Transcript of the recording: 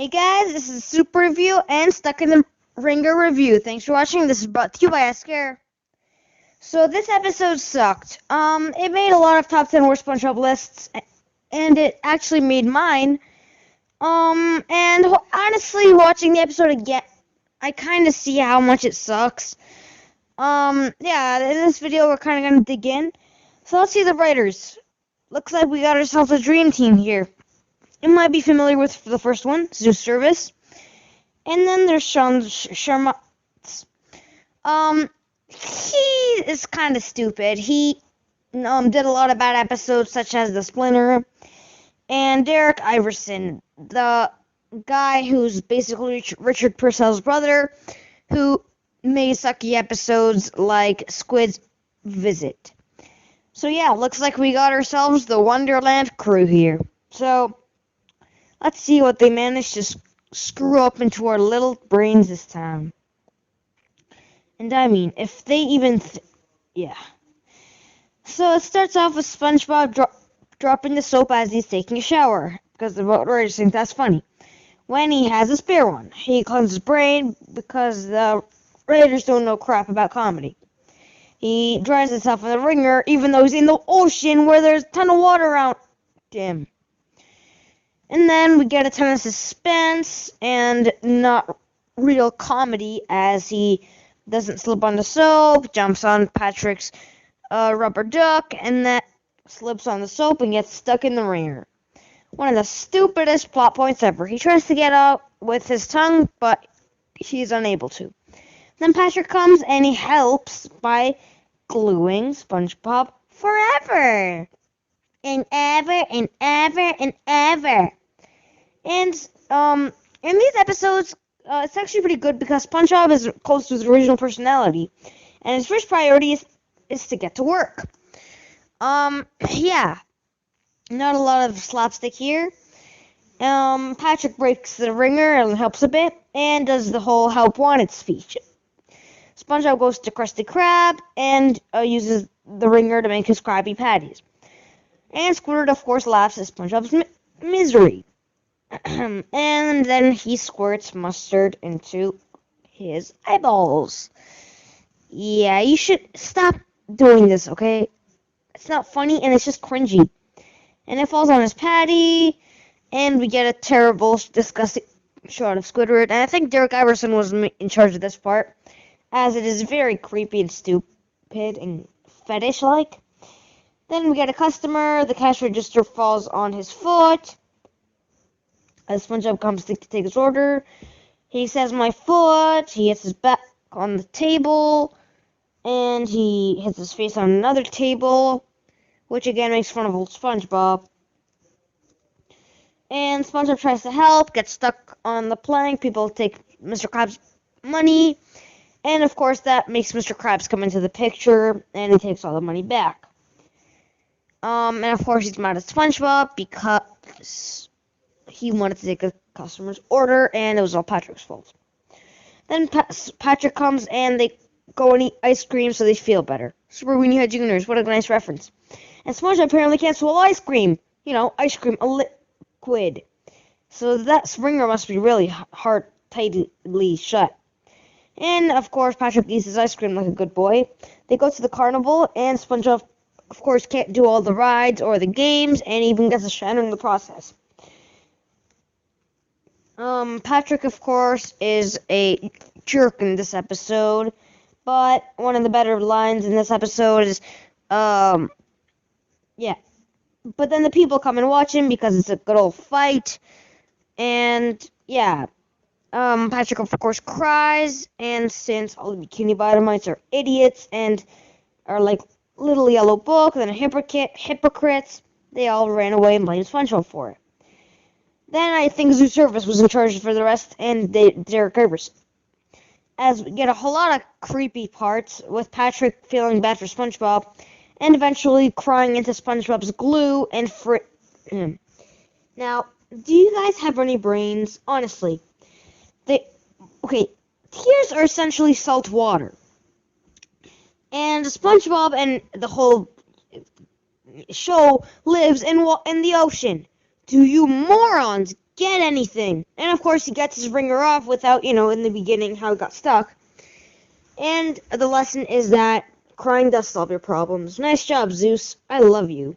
Hey guys, this is Super Review and Stuck in the Wringer Review. Thanks for watching. This is brought to you by A.S.K. So this episode sucked. It made a lot of top 10 worst SpongeBob lists, and it actually made mine. And honestly, watching the episode again, I kind of see how much it sucks. Yeah, in this video we're kind of gonna dig in. So let's see the writers. Looks like we got ourselves a dream team here. You might be familiar with the first one, Zoo Service. And then there's Sean Sharma. He is kind of stupid. He did a lot of bad episodes, such as The Splinter. And Derek Iverson, the guy who's basically Richard Purcell's brother, who made sucky episodes like Squid's Visit. So yeah, looks like we got ourselves the Wonderland crew here. So let's see what they managed to screw up into our little brains this time. And I mean, if they even... yeah. So it starts off with SpongeBob dropping the soap as he's taking a shower, because the writers think that's funny. When he has a spare one, he cleanses his brain because the writers don't know crap about comedy. He dries himself in the wringer, even though he's in the ocean where there's a ton of water around him. And then we get a ton of suspense and not real comedy as he doesn't slip on the soap, jumps on Patrick's rubber duck, and that slips on the soap and gets stuck in the wringer. One of the stupidest plot points ever. He tries to get out with his tongue, but he's unable to. Then Patrick comes and he helps by gluing SpongeBob forever. And ever and ever and ever. And in these episodes, it's actually pretty good because SpongeBob is close to his original personality, and his first priority is to get to work. Yeah, not a lot of slapstick here. Patrick breaks the wringer and helps a bit, and does the whole help wanted speech. SpongeBob goes to Krusty Krab and uses the wringer to make his Krabby Patties. And Squidward, of course, laughs at SpongeBob's misery. And then he squirts mustard into his eyeballs. Yeah, you should stop doing this, okay? It's not funny, and it's just cringy. And it falls on his patty, and we get a terrible, disgusting shot of Squidward. And I think Derek Iverson was in charge of this part, as it is very creepy and stupid and fetish-like. Then we get a customer. The cash register falls on his foot. As SpongeBob comes to take his order, he says, "My foot." He hits his back on the table, and he hits his face on another table, which again makes fun of old SpongeBob. And SpongeBob tries to help, gets stuck on the plank. People take Mr. Krabs' money, and of course that makes Mr. Krabs come into the picture, and he takes all the money back. And of course he's mad at SpongeBob because he wanted to take a customer's order, and it was all Patrick's fault. Then Patrick comes, and they go and eat ice cream so they feel better. Super Weenie Head Juniors, what a nice reference. And SpongeBob apparently can't swallow ice cream. You know, ice cream, a liquid. So that wringer must be really hard, tightly shut. And, of course, Patrick eats his ice cream like a good boy. They go to the carnival, and SpongeBob, of course, can't do all the rides or the games, and even gets a shadow in the process. Patrick, of course, is a jerk in this episode, but one of the better lines in this episode is, yeah. But then the people come and watch him because it's a good old fight, and, yeah. Patrick, of course, cries, and since all the Bikini Bottomites are idiots and are like little yellow book and hypocrites, they all ran away and blamed SpongeBob for it. Then I think Zoo Service was in charge for the rest, and Derek Iverson. As we get a whole lot of creepy parts, with Patrick feeling bad for SpongeBob, and eventually crying into SpongeBob's glue and him. Now, do you guys have any brains? Honestly. Tears are essentially salt water. And SpongeBob and the whole show lives in the ocean. Do you morons get anything. And of course, he gets his ringer off without, in the beginning, how it got stuck. And the lesson is that crying does solve your problems. Nice job, Zeus. I love you.